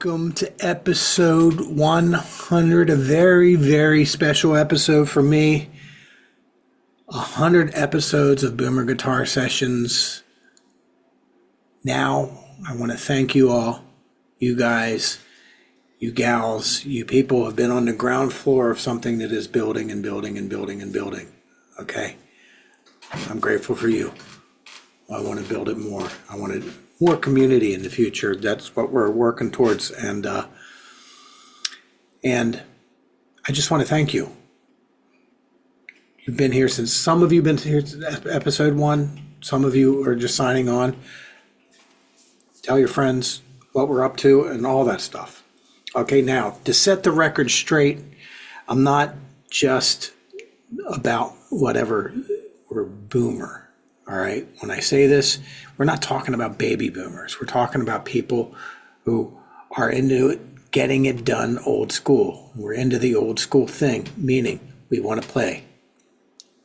Welcome to episode 100, a very, very special episode for me. 100 episodes of Boomer Guitar Sessions. Now, I want to thank you all, you guys, you gals, you people have been on the ground floor of something that is building and building and building and building, okay? I'm grateful for you. I want to build it more. I want more community in the future. That's what we're working towards. And I just want to thank you. You've been here since, some of you have been here since episode 1. Some of you are just signing on. Tell your friends what we're up to and all that stuff. Okay, now, to set the record straight, I'm not just about whatever, we're boomer. All right. When I say this, we're not talking about baby boomers. We're talking about people who are into it, getting it done old school. We're into the old school thing, meaning we want to play.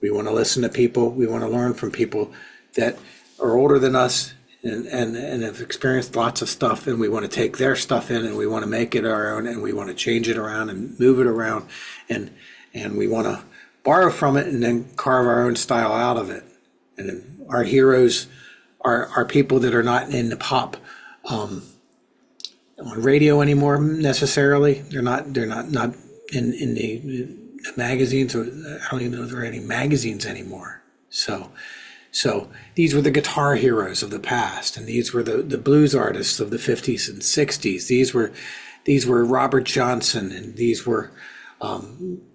We want to listen to people. We want to learn from people that are older than us and have experienced lots of stuff. And we want to take their stuff in and we want to make it our own and we want to change it around and move it around. And we want to borrow from it and then carve our own style out of it. And our heroes are people that are not in the pop on radio anymore necessarily. They're not in the magazines. Or I don't even know if there are any magazines anymore. So these were the guitar heroes of the past, and these were the blues artists of the 50s and 60s. These were Robert Johnson, and these were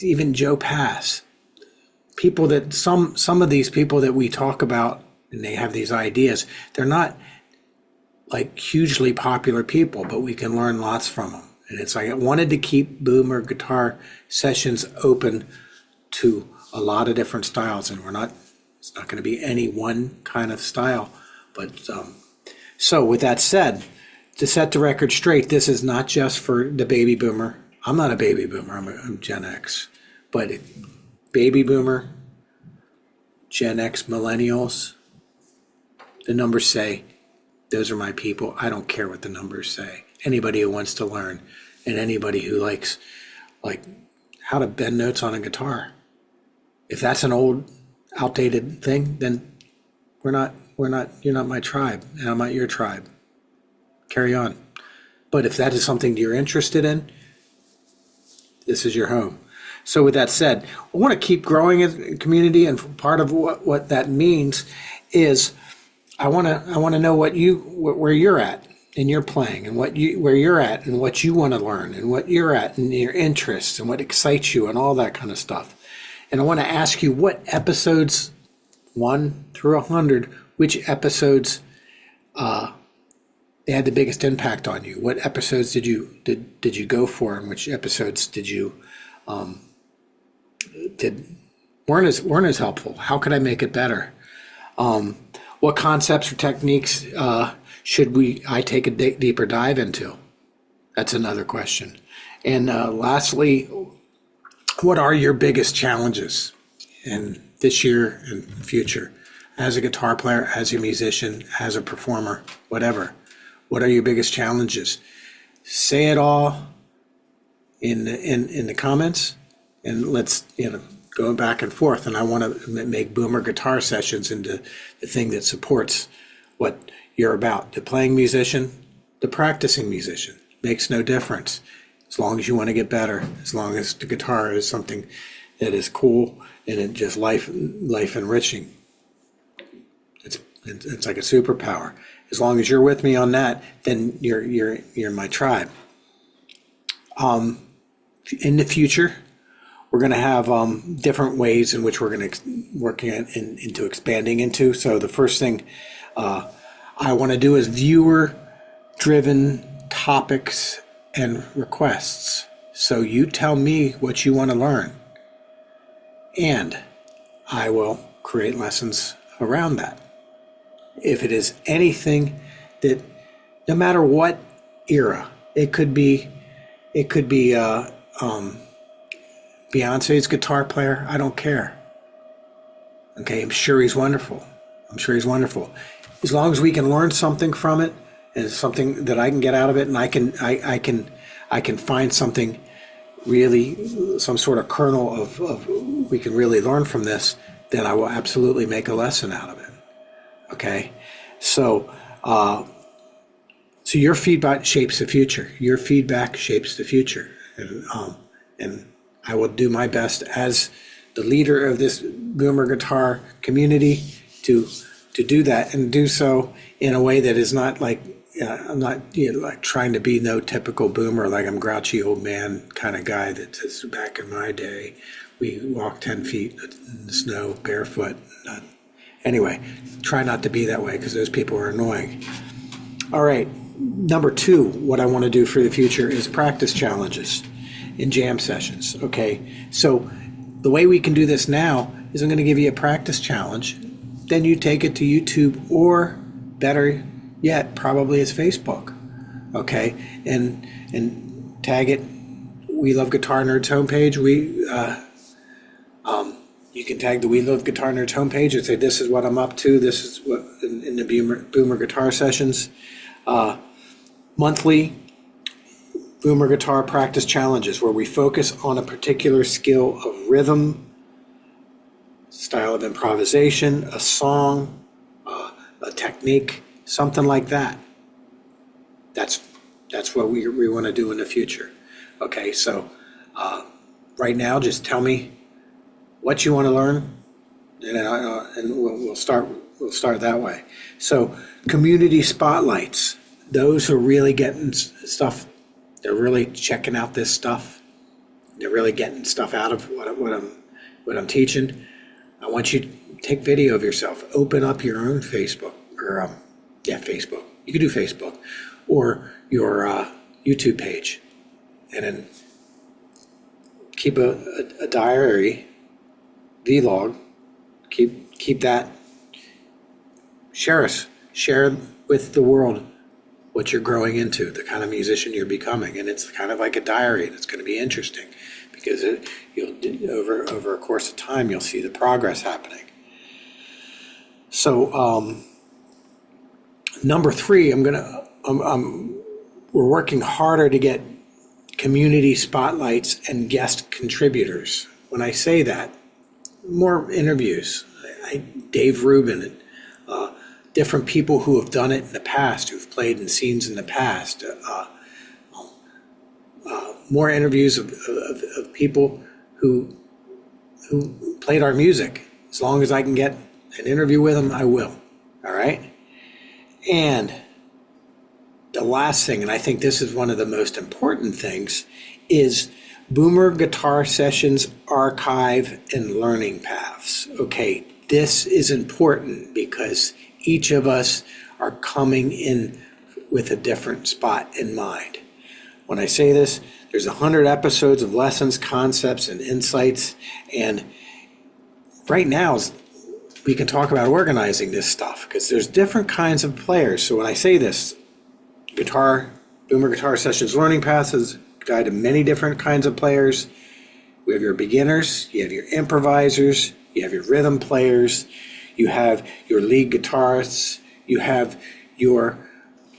even Joe Pass. People that some of these people that we talk about and they have these ideas, they're not like hugely popular people, but we can learn lots from them. And it's like I wanted to keep Boomer Guitar Sessions open to a lot of different styles, and it's not going to be any one kind of style. But so with that said, to set the record straight, this is not just for the baby boomer. I'm not a baby boomer, I'm Gen X, but baby boomer, Gen X, millennials, the numbers say, those are my people. I don't care what the numbers say. Anybody who wants to learn and anybody who likes like how to bend notes on a guitar. If that's an old, outdated thing, then you're not my tribe and I'm not your tribe. Carry on. But if that is something you're interested in, this is your home. So with that said, I want to keep growing as a community, and part of what that means is I want to know where you're at in your playing, and where you're at and what you want to learn, and what you're at in your interests and what excites you and all that kind of stuff. And I want to ask you what episodes 1 through 100, which episodes they had the biggest impact on you. What episodes did you go for, and which episodes did you weren't as helpful? How could I make it better? What concepts or techniques should I take a deeper dive into? That's another question. And lastly, what are your biggest challenges in this year and future as a guitar player, as a musician, as a performer, whatever? What are your biggest challenges? Say it all in the comments, and let's go back and forth. And I want to make Boomer Guitar Sessions into the thing that supports what you're about. The playing musician, the practicing musician, makes no difference. As long as you want to get better, as long as the guitar is something that is cool and it just life enriching. It's like a superpower. As long as you're with me on that, then you're my tribe. In the future, we're going to have different ways in which we're going to work into expanding into. So the first thing I want to do is viewer-driven topics and requests. So you tell me what you want to learn, and I will create lessons around that. If it is anything that, no matter what era, it could be Beyonce's guitar player. I don't care. Okay, I'm sure he's wonderful. As long as we can learn something from it and it's something that I can get out of it, and I can find something really, some sort of kernel of we can really learn from this, then I will absolutely make a lesson out of it. Okay, so so your feedback shapes the future. Your feedback shapes the future, and I will do my best as the leader of this boomer guitar community to do that, and do so in a way that is not like, I'm not, like trying to be no typical boomer, like I'm grouchy old man kind of guy that says back in my day we walked 10 feet in the snow barefoot. Anyway, try not to be that way because those people are annoying. All right, number 2, what I want to do for the future is practice challenges in jam sessions. Okay, so the way we can do this now is I'm going to give you a practice challenge. Then you take it to YouTube, or better yet, probably it's Facebook. Okay, and tag it. We Love Guitar Nerds homepage. You can tag the We Love Guitar Nerds homepage and say, this is what I'm up to. This is what in the Boomer Guitar Sessions. Monthly Boomer Guitar practice challenges where we focus on a particular skill of rhythm, style of improvisation, a song, a technique, something like that. That's what we want to do in the future. Okay, so right now, just tell me what you want to learn, and we'll start that way. So community spotlights, those who are really getting stuff, they're really checking out this stuff. They're really getting stuff out of what I'm teaching. I want you to take video of yourself. Open up your own Facebook, or Facebook. You can do Facebook, or your YouTube page, and then keep a diary, vlog. Keep that. Share with the world what you're growing into, the kind of musician you're becoming, and it's kind of like a diary. It's going to be interesting because over a course of time you'll see the progress happening. So number 3, we're working harder to get community spotlights and guest contributors. When I say that, more interviews. Dave Rubin and different people who have done it in the past, who've played in scenes in the past. More interviews of people who played our music. As long as I can get an interview with them, I will. All right? And the last thing, and I think this is one of the most important things, is Boomer Guitar Sessions archive and learning paths. Okay, this is important because each of us are coming in with a different spot in mind. When I say this, there's 100 episodes of lessons, concepts, and insights, and right now we can talk about organizing this stuff because there's different kinds of players. So when I say this, Boomer Guitar Sessions Learning Paths is a guide to many different kinds of players. We have your beginners, you have your improvisers, you have your rhythm players, you have your lead guitarists, you have your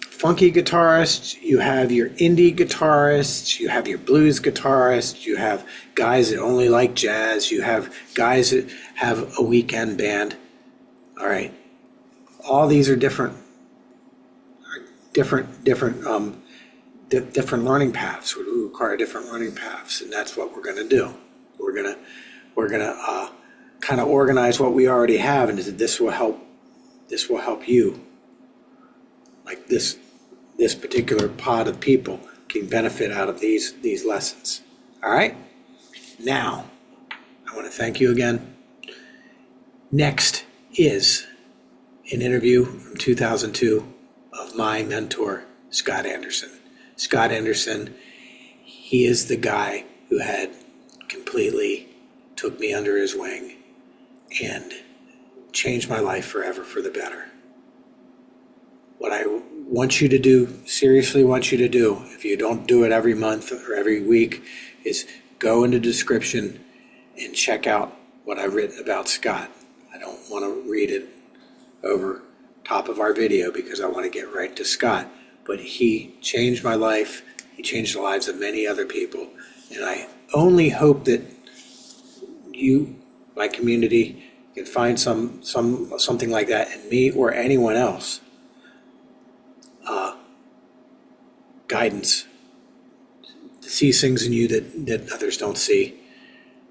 funky guitarists, you have your indie guitarists, you have your blues guitarists, you have guys that only like jazz, you have guys that have a weekend band. All right, all these are different learning paths. We require different learning paths, and that's what we're going to do. We're gonna kind of organize what we already have, and this will help you. Like this particular pod of people can benefit out of these lessons. All right. Now, I want to thank you again. Next is an interview from 2002 of my mentor, Scott Anderson. Scott Anderson, he is the guy who had completely took me under his wing and changed my life forever for the better. What I want you to do, seriously want you to do, if you don't do it every month or every week, is go in the description and check out what I've written about Scott. I don't want to read it over top of our video because I want to get right to Scott. but he changed my life. He changed the lives of many other people. And I only hope that you, my community, can find something like that in me or anyone else. Guidance to see things in you that others don't see,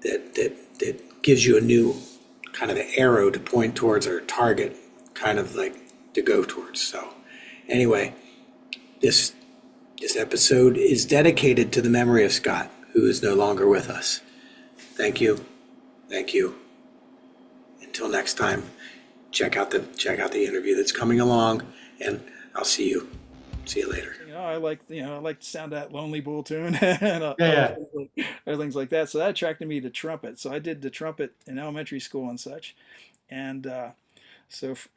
that gives you a new kind of arrow to point towards or target kind of like to go towards. So anyway, this episode is dedicated to the memory of Scott, who is no longer with us. Thank you. Thank you. Until next time, check out the interview that's coming along, and I'll see you. See you later. I like the sound of that Lonely Bull tune and Yeah, yeah. other things like that. So that attracted me to trumpet. So I did the trumpet in elementary school and such. And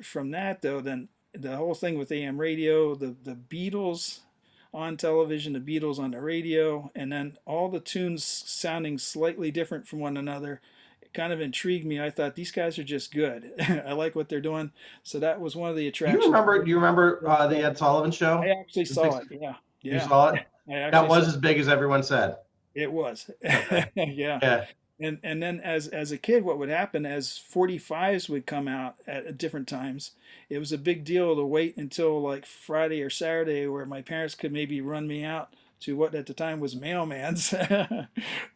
from that though, then the whole thing with AM radio, the Beatles on television, the Beatles on the radio, and then all the tunes sounding slightly different from one another. It kind of intrigued me. I thought these guys are just good. I like what they're doing. So that was one of the Do you attractions. remember? Do you remember the Ed Sullivan I Show? actually The saw 60, it. Yeah, you yeah. saw it. I That actually saw was as big as everyone said. it was. Okay. Yeah. Yeah. And then as a kid, what would happen as 45s would come out at different times, it was a big deal to wait until like Friday or Saturday where my parents could maybe run me out to what at the time was Mailman's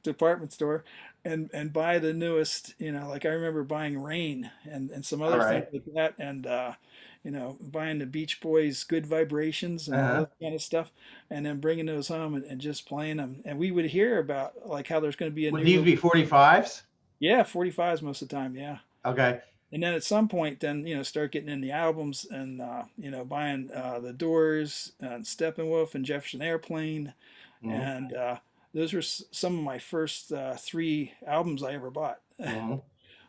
department store and buy the newest, like I remember buying Rain and some All other things right. like that and buying the Beach Boys Good Vibrations and all Uh-huh. this kind of stuff and then bringing those home and just playing them. And we would hear about like how there's going to be a Would new these be release. 45s? Yeah, 45s most of the time. Yeah. Okay. And then at some point, then, start getting in the albums and, buying The Doors and Steppenwolf and Jefferson Airplane. Mm-hmm. And those were some of my first three albums I ever bought. Mm-hmm.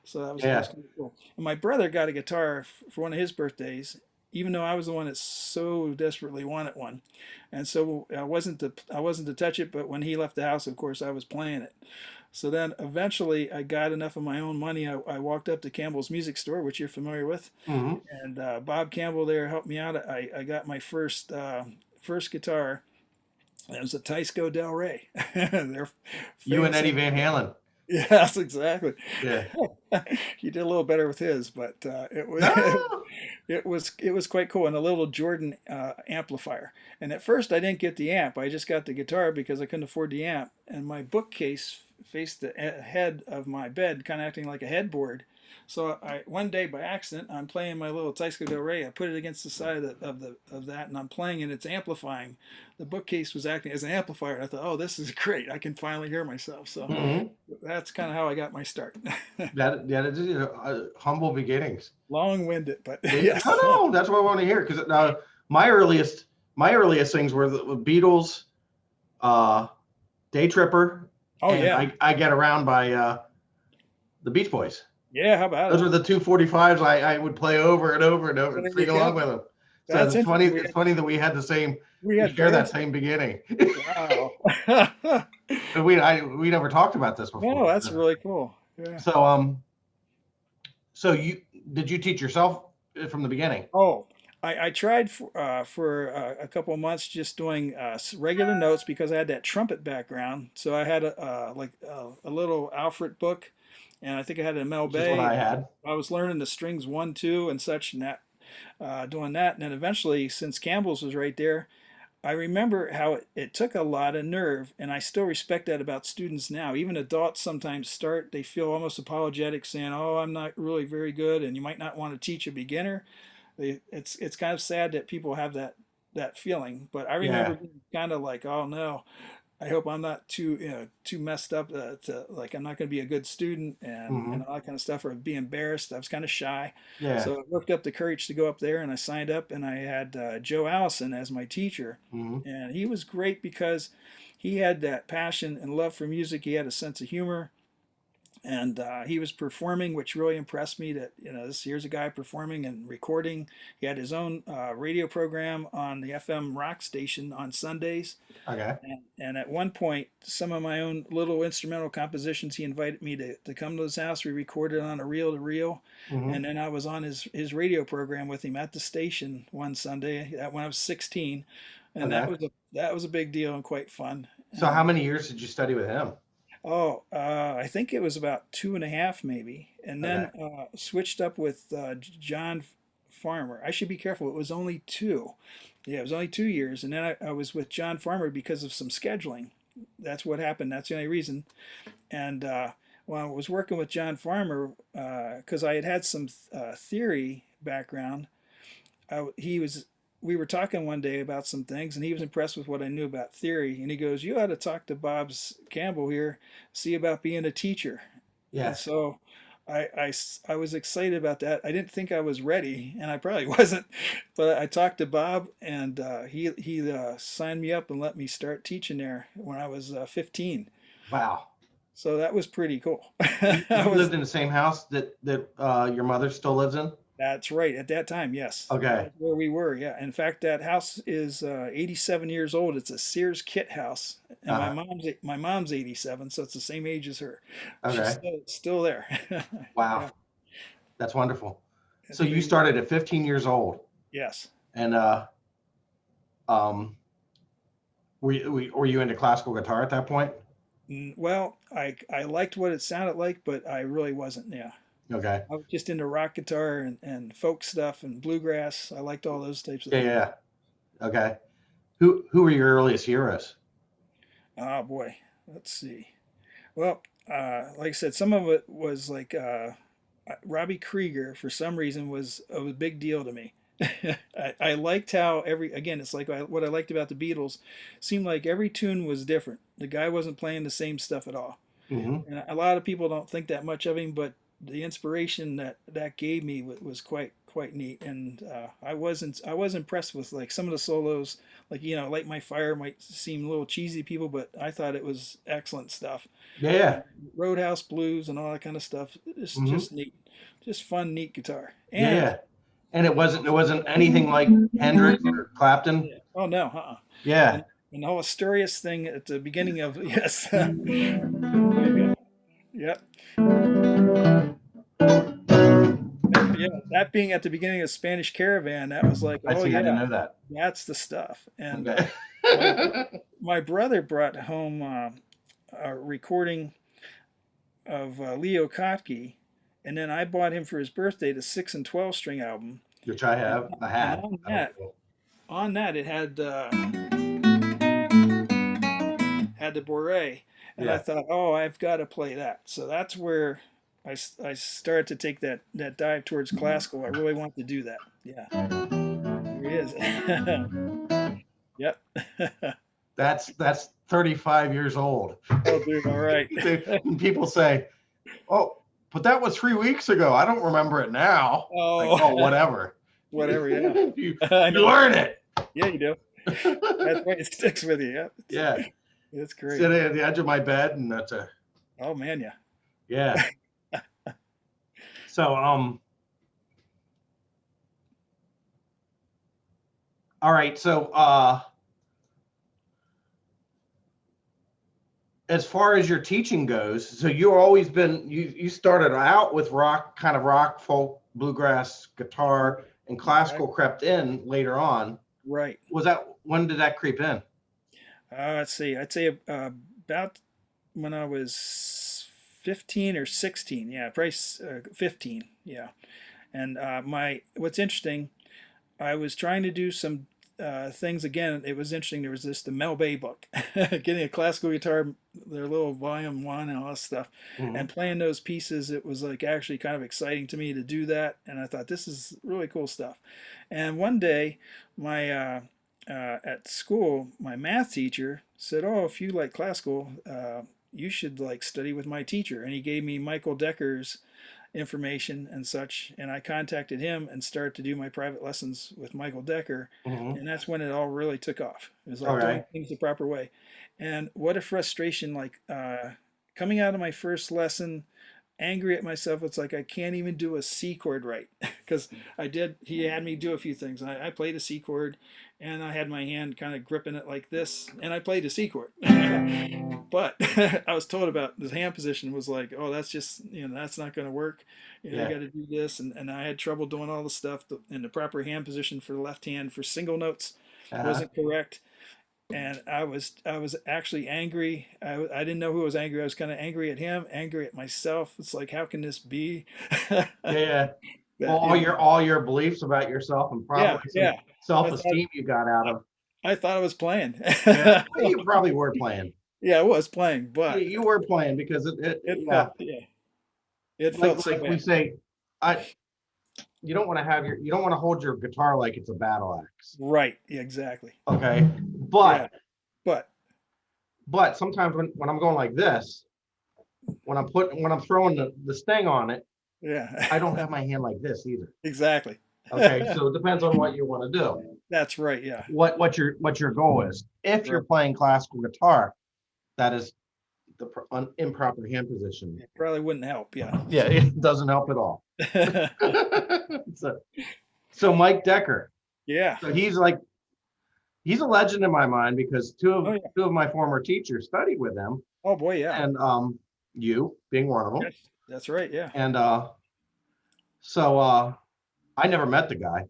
So that was Yeah. kind of cool. And my brother got a guitar for one of his birthdays, even though I was the one that so desperately wanted one. And so I wasn't to touch it, but when he left the house, of course, I was playing it. So then eventually I got enough of my own money. I walked up to Campbell's Music Store, which you're familiar with, Mm-hmm. and Bob Campbell there helped me out. I got my first guitar. It was a Teisco Del Rey. They're You and famous. Eddie Van Halen. Yes, exactly. Yeah. He did a little better with his, but it was No. it was quite cool, and a little Jordan amplifier. And at first, I didn't get the amp. I just got the guitar because I couldn't afford the amp. And my bookcase faced the head of my bed, kind of acting like a headboard. So one day by accident, I'm playing my little Teisco Del Rey. I put it against the side of that, and I'm playing, and it's amplifying. The bookcase was acting as an amplifier. And I thought, oh, this is great. I can finally hear myself. So Mm-hmm. that's kind of how I got my start. That is humble beginnings. Long-winded, but No, yes. no, that's what I want to hear. Because my earliest, my earliest things were the Beatles, uh, Day Tripper, Oh and yeah, I Get Around by the Beach Boys. yeah. How about Those it? were the 245s I would play over and over and over Well, and there you sing along with go. them. So That's it's funny. interesting. We It's had funny that we had the same. we We had share that various. same beginning. Wow. But we never talked about this No, before. that's really cool. Yeah. So so you teach yourself from the beginning? Oh, I tried for a couple of months just doing regular notes because I had that trumpet background. So I had a little Alfred book, and I think I had a Mel Which is what Bay. I had. I was learning the strings one, two, and such, and that doing that. And then eventually, since Campbell's was right there, I remember how it took a lot of nerve, and I still respect that about students now. Even adults sometimes they feel almost apologetic, saying, "Oh, I'm not really very good," and you might not want to teach a beginner. It's kind of sad that people have that feeling, but I remember Yeah. being kind of like, "Oh no, I hope I'm not too messed up to like I'm not going to be a good student and Hmm. all that kind of stuff or be embarrassed." I was kind of shy, Yeah. so I worked up the courage to go up there and I signed up and I had Joe Allison as my teacher, Hmm. and he was great because he had that passion and love for music. He had a sense of humor and he was performing, which really impressed me. That here's a guy performing and recording. He had his own radio program on the FM rock station on Sundays, Okay. and at one point, some of my own little instrumental compositions, he invited me to come to his house. We recorded on a reel to reel, Hmm. and then I was on his radio program with him at the station one Sunday when I was 16. and Okay. that was a big deal and quite fun. So how And many years did you study with him? I think it was about 2.5 maybe, and Okay. then switched up with John Farmer. I should be careful. It was only two. Yeah, it was only 2 years, and then I was with John Farmer because of some scheduling. That's what happened. That's the only reason. And when I was working with John Farmer, because I had had some theory background, he was. We were talking one day about some things, and he was impressed with what I knew about theory. And he goes, "You ought to talk to Bob's Campbell here, see about being a teacher." And Yeah. so I was excited about that. I didn't think I was ready, and I probably wasn't. But I talked to Bob, and he signed me up and let me start teaching there when I was 15. Wow. So that was pretty cool. I You was lived in the same house that your mother still lives in? That's right. At that time, yes, that Okay. was where we were. Yeah. In fact, that house is 87 years old. It's a Sears kit house, and Uh-huh. my mom's 87, so it's the same age as her. She's Okay. still there. Wow. Yeah, That's wonderful. it's So you pretty neat. started at 15 years old, Yes. and um, were you into classical guitar at that point? Well, I liked what it sounded like, but I really wasn't. Yeah. Okay. I was just into rock guitar and folk stuff and bluegrass. I liked all those types of Yeah, things. yeah. Okay. Who were your earliest heroes? Oh boy. Let's see. Well, like I said, some of it was like Robbie Krieger, for some reason, was a big deal to me. I liked how again, it's like what I liked about the Beatles, seemed like every tune was different. The guy wasn't playing the same stuff at all. Hmm. And a lot of people don't think that much of him, but the inspiration that gave me was quite neat. And I was impressed with like some of the solos, like Light My Fire might seem a little cheesy to people, but I thought it was excellent stuff. Yeah, yeah. And Roadhouse Blues and all that kind of stuff. It's Hmm. just neat, just fun, neat guitar. Yeah, And yeah. And it wasn't anything like Hendrix or Clapton. yeah, oh no, Yeah. and and the whole Asturias thing at the beginning of yes, there you go. Yep. Yeah, that being at the beginning of Spanish Caravan, that was like, I oh see. I didn't yeah, know that. that's the stuff. And Okay. my my brother brought home a recording of Leo Kottke, and then I bought him for his birthday the 6 and 12 string album. Which I And have. I and had. I don't know. on that it had the Bourrée, and I Yeah. thought, oh, I've got to play that. So that's where I started to take that dive towards classical. I really want to do that. Yeah, here he is. Yep. That's 35 years old. Oh, dude, all right. And people say, "Oh, but that was 3 weeks ago. I don't remember it now." Like, Oh, oh, whatever. whatever. Yeah, you I you know. learn it. Yeah, you do. That's right. It sticks with you. Yeah, Yeah. it's great. Sit at the edge of my bed, and that's a Oh man, yeah. yeah. So all right. So as far as your teaching goes, so you've always been you started out with rock, kind of rock, folk, bluegrass, guitar, and classical Exactly. crept in later on. Right. Was that when did that creep in? Let's see. I'd say about when I was 15 or 16. Yeah, probably 15. Yeah. And my what's interesting, I was trying to do some things again. It was interesting. There was the Mel Bay book, getting a classical guitar, their little volume one and all that stuff, Hmm. and playing those pieces. It was like actually kind of exciting to me to do that, and I thought this is really cool stuff. And one day, my at school, my math teacher said, "Oh, if you like classical, you should like study with my teacher." And he gave me Michael Decker's information and such, and I contacted him and started to do my private lessons with Michael Decker, Hmm. and that's when it all really took off. It was like doing Okay. things the proper way, and what a frustration! Like coming out of my first lesson, angry at myself. It's like I can't even do a C chord right because I did. He had me do a few things. I played a C chord, and I had my hand kind of gripping it like this, and I played a C chord. But I was told about the hand position was like, oh, that's just that's not going to work. You Yeah. got to do this, and I had trouble doing all the stuff in the proper hand position for the left hand for single notes. Uh-huh. wasn't correct. And I was actually angry. I didn't know who was angry. I was kind of angry at him, angry at myself. It's like, how can this be? Yeah, yeah. Well, That, you know, all your beliefs about yourself and yeah, probably some yeah. I thought self-esteem you got out I, of. I thought I was playing. Yeah, well, you probably were playing. Yeah, I was playing, but You were playing because it yeah, felt, yeah, it felt so like we bad. say, I you don't want to you don't want to hold your guitar like it's a battle axe. Right, yeah, exactly. Okay, Yeah, but but sometimes when I'm going like this, when I'm throwing the sting on it, yeah, I don't have my hand like this either. exactly. Okay, so it depends on what you want to do. That's right. Yeah, What your goal is. If you're right. playing classical guitar, that is the improper hand position. It probably wouldn't help. Yeah. Yeah, it doesn't help at all. so, so Mike Decker. Yeah. So he's a legend in my mind because Oh yeah. two of my former teachers studied with him, Oh boy. Yeah. and you being one of them. Yes. That's right. Yeah. And so I never met the guy.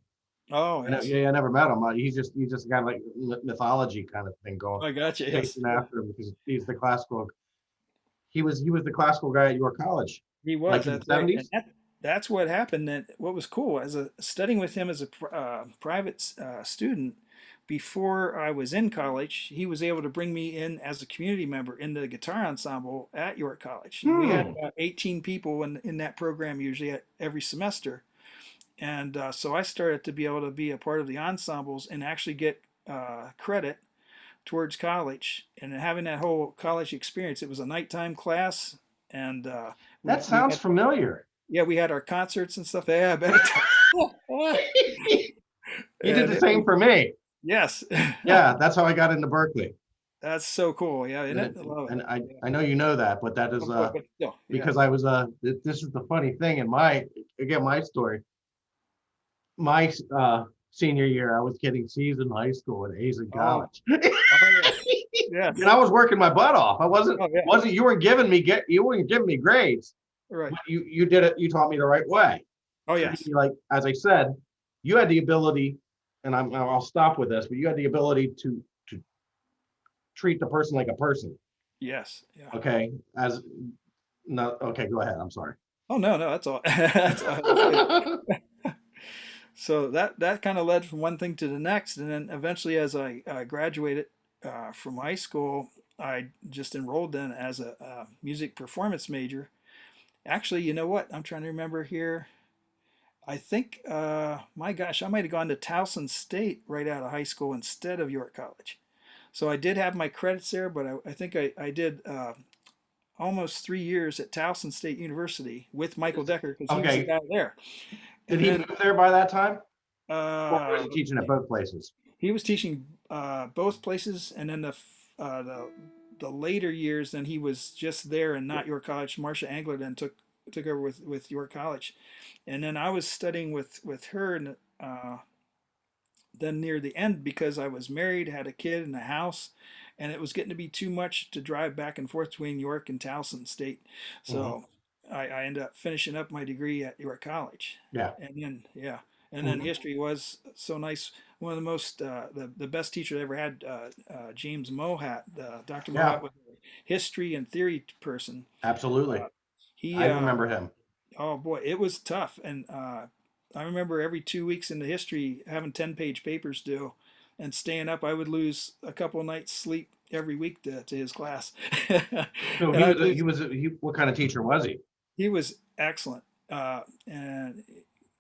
Oh yes. Yeah, I never met him. He's just got like mythology kind of thing going, I got you. Yes. chasing after him because he's the classical. He was the classical guy at your college, He was. like in the That's right. And '70s. that's what happened. That what was cool as a studying with him as a private student. Before I was in college, he was able to bring me in as a community member in the guitar ensemble at York College, and we had Hmm. about 18 people in that program usually every semester. And so I started to be able to be a part of the ensembles and actually get credit towards college. And having that whole college experience, it was a nighttime class, and That we sounds had, familiar. yeah, we had our concerts and stuff. Yeah, I bet it does. You did And the it was, same for me. yes, Yeah, that's how I got into Berkeley. that's so cool. Yeah, isn't it? And, I love it. and Yeah. I know you know that, but that Oh is boy, but still, yeah. because I was this is the funny thing in my story. My senior year, I was getting C's in high school and A's in Oh, college. oh yeah, And yes. I was working my butt off. I Oh yeah, wasn't you weren't giving me grades, right. but you did it. You taught me the right way. Oh So yes, like as I said, you had the ability, and I'll stop with this, but you had the ability to treat the person like a person. yes, yeah. Okay, as no, okay, go ahead. I'm sorry. Oh no, no, that's all. That's all I had to say. So that kind of led from one thing to the next, and then eventually, as I graduated from high school, I just enrolled then as a music performance major. Actually, you know what? I'm trying to remember here. I think, my gosh, I might have gone to Towson State right out of high school instead of York College. So I did have my credits there, but I think I did almost 3 years at Towson State University with Michael Decker because he was the Okay, guy there. did And he then move there by that time, or was uh, he teaching at both places? he was teaching both places, and then the later years, then he was just there and not York College. Marcia Angler then took over with York College, and then I was studying with her, and then near the end because I was married, had a kid, and a house, and it was getting to be too much to drive back and forth between York and Towson State, Hmm. so I ended up finishing up my degree at York College, Yeah. and then yeah, and then Hmm. history was so nice. One of the most the best teacher I ever had, James Mohat. Dr. Yeah, Mohat was a history and theory person. absolutely. Uh, he I remember him. Oh boy, it was tough, and I remember every 2 weeks in the history having 10-page papers due, and staying up. I would lose a couple of nights sleep every week to his class, So and I would he lose. was what kind of teacher was he? He was excellent, and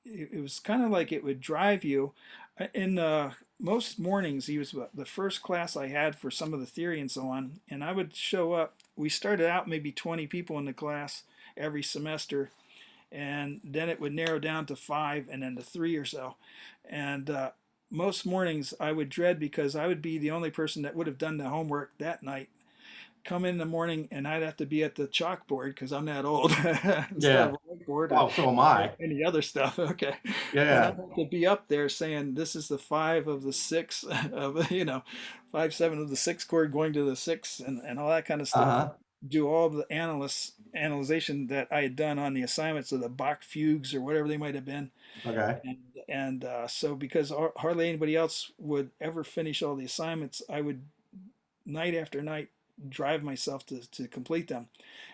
it was kind of like it would drive you. In most mornings, he was the first class I had for some of the theory and so on, and I would show up. We started out maybe 20 people in the class every semester, and then it would narrow down to five and then to three or so. And most mornings I would dread because I would be the only person that would have done the homework that night. Come in the morning and I'd have to be at the chalkboard because I'm that old instead Yeah. of a whiteboard or Well, so am I. any other stuff. Okay. And Yeah. I'd have to be up there saying, this is the five of the six of, 5/7 of the six chord going to the six and all that kind of stuff. Uh-huh. Do all the analyzation that I had done on the assignments of the Bach fugues or whatever they might have been. Okay. And And so because hardly anybody else would ever finish all the assignments, I would night after night drive myself to complete them.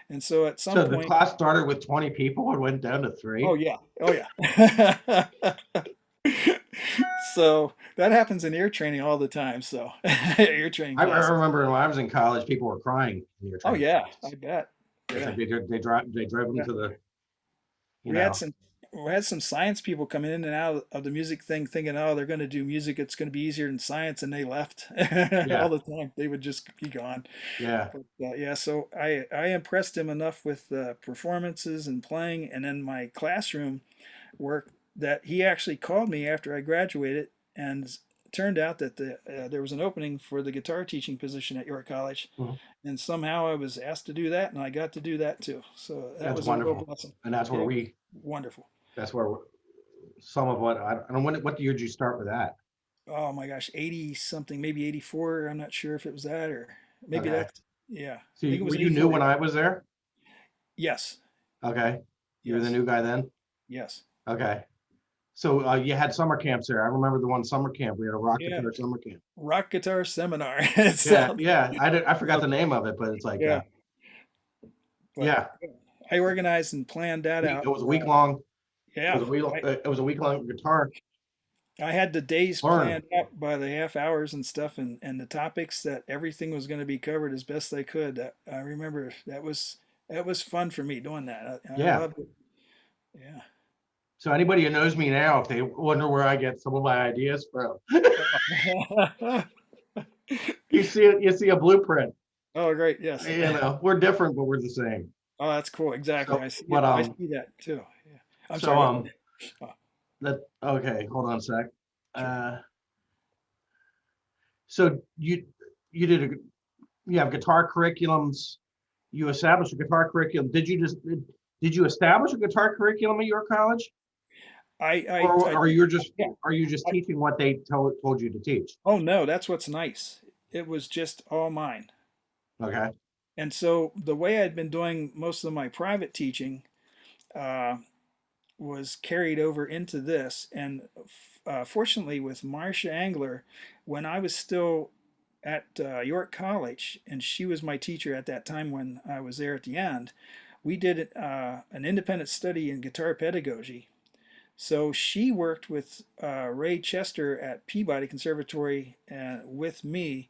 And so at some So the point, class started with 20 people and went down to oh 3. yeah, oh yeah. So that happens in ear training all the time. So ear training I classes. remember when I was in college, people were crying in your Oh training yeah, I classes. bet. It's Yeah, like they drove them yeah. to the, you We had know, some we had some science people coming in and out of the music thing thinking, oh, they're going to do music, it's going to be easier than science, and they left all yeah, the time. They would just be gone. yeah. But yeah, so I impressed him enough with performances and playing, and then my classroom work, that he actually called me after I graduated, and it turned out that there was an opening for the guitar teaching position at York College, Mhm. and somehow I was asked to do that, and I got to do that too. So that That's was a real wonderful. blessing. And that's Yeah, where it was wonderful. that's where some of what, I don't know, what year did you start with that? Oh my gosh, 80 something, maybe 84. I'm not sure if it was that or maybe Okay. that's, yeah, So I think it were was you new 84. when I was there? Yes, Okay. You were the yes, new guy then? yes. Okay. So you had summer camps there. I remember the one summer camp. We had a rock Yeah, guitar summer camp. rock guitar seminar. It Yeah, sounds, yeah. I forgot the name of it, but it's like, yeah, but yeah, I organized and planned that it out. was a week long. It was Yeah, a week. It was a week long guitar I had the days learn. planned out by the half hours and stuff, and the topics that everything was going to be covered as best they could. I remember that was fun for me doing that. I Yeah. loved it. Yeah. So anybody who knows me now, if they wonder where I get some of my ideas from, you see it. You see a blueprint. Oh, great. Yes. You know, we're different, but we're the same. Oh, that's cool. Exactly. So, I see but it. I see that too. Yeah. I'm so sorry. Go ahead. Oh, that okay. Hold on a sec. sure. Uh, so you did a you have guitar curriculums. You established a guitar curriculum. Did you establish a guitar curriculum at your college, or I are did. you just Yeah. I, teaching what they told you to teach? oh no, that's what's nice. It was just all mine. Okay. And so the way I'd been doing most of my private teaching uh, was carried over into this. And fortunately, with Marcia Angler, when I was still at York College, and she was my teacher at that time when I was there at the end, we did an independent study in guitar pedagogy. So she worked with Ray Chester at Peabody Conservatory with me,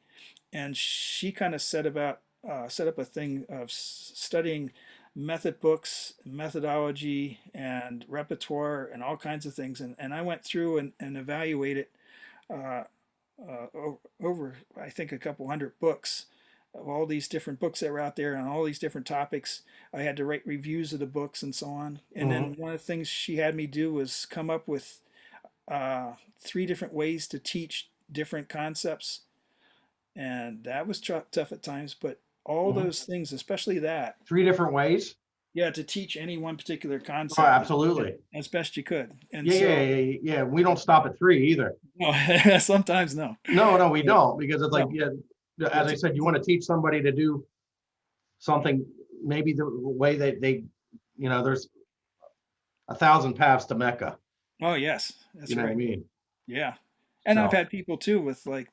and she kind of set up a thing of studying method books, methodology, and repertoire, and all kinds of things. And I went through and evaluated uh, over, I think, a couple hundred books of all these different books that were out there on all these different topics. I had to write reviews of the books and so on. And Hmm. then one of the things she had me do was come up with 3 different ways to teach different concepts, and that was tough at times. But all Hmm. those things, especially that, 3 different ways. yeah, to teach any one particular Oh, concept absolutely. as best you could. And Yeah, yeah, so, yeah, yeah. Yeah. We don't stop at 3 either. no, sometimes no. No, no, we But, don't, because it's like, no, yeah, but as I said, you want to teach somebody to do something, maybe the way that there's 1,000 paths to Mecca. oh yes, You that's know what I right. mean? Yeah. And I've So had people too with like